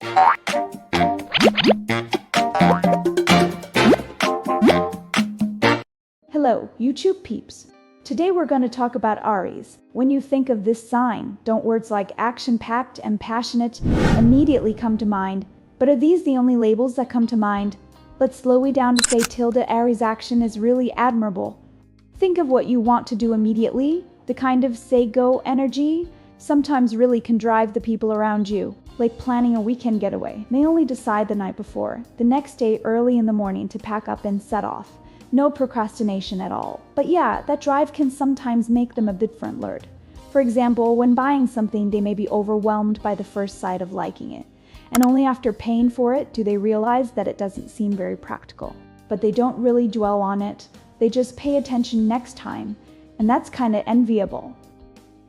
Hello, YouTube peeps. Today we're going to talk about Aries. When you think of this sign, don't words like action-packed and passionate immediately come to mind? But are these the only labels that come to mind? Let's slow it down to say Aries action is really admirable. Think of what you want to do immediately. The kind of say-go energy sometimes really can drive the people around you. Like planning a weekend getaway. They only decide the night before, the next day early in the morning to pack up and set off. No procrastination at all. But yeah, that drive can sometimes make them a bit front-loaded. For example, when buying something, they may be overwhelmed by the first sight of liking it. And only after paying for it do they realize that it doesn't seem very practical. But they don't really dwell on it. They just pay attention next time. And that's kind of enviable.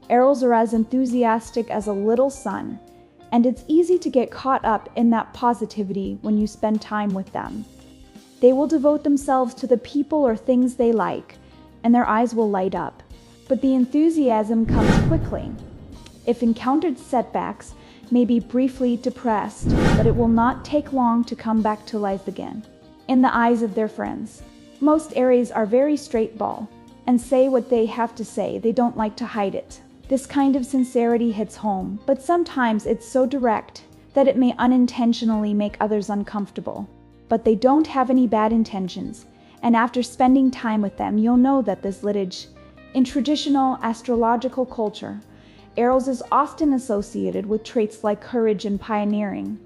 Aries are as enthusiastic as a little sun. And it's easy to get caught up in that positivity when you spend time with them. They will devote themselves to the people or things they like, and their eyes will light up. But the enthusiasm comes quickly. If encountered setbacks, may be briefly depressed, but it will not take long to come back to life again. In the eyes of their friends, most Aries are very straight-ball and say what they have to say. They don't like to hide it. This kind of sincerity hits home, but sometimes it's so direct that it may unintentionally make others uncomfortable. But they don't have any bad intentions, and after spending time with them, you'll know that this lineage. In traditional astrological culture, Aries is often associated with traits like courage and pioneering.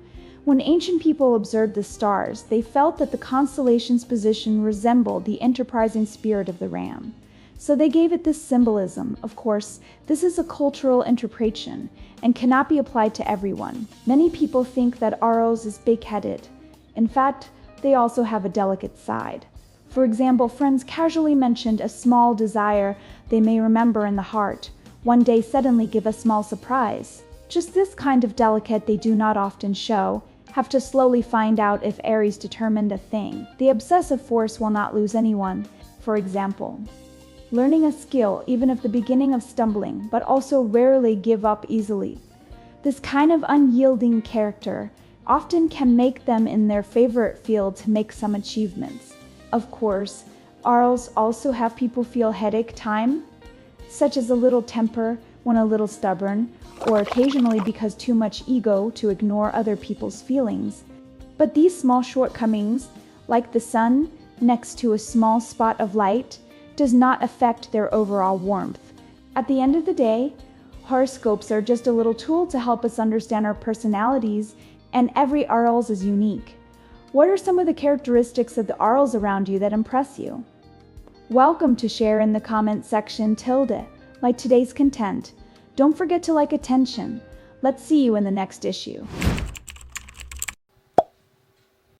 When ancient people observed the stars, they felt that the constellation's position resembled the enterprising spirit of the ram. So they gave it this symbolism. Of course, this is a cultural interpretation and cannot be applied to everyone. Many people think that Aries is big-headed. In fact, they also have a delicate side. For example, friends casually mentioned a small desire they may remember in the heart. One day suddenly give a small surprise. Just this kind of delicate they do not often show. Have to slowly find out if Aries determined a thing. The obsessive force will not lose anyone. For example, learning a skill even if the beginning of stumbling, but also rarely give up easily. This kind of unyielding character often can make them in their favorite field to make some achievements. Of course, Aries also have people feel headache time, such as a little temper when a little stubborn, or occasionally because too much ego to ignore other people's feelings. But these small shortcomings, like the sun next to a small spot of light, does not affect their overall warmth. At the end of the day, horoscopes are just a little tool to help us understand our personalities, and every Aries is unique. What are some of the characteristics of the Aries around you that impress you? Welcome to share in the comment section. Like today's content. Don't forget to like attention. Let's see you in the next issue.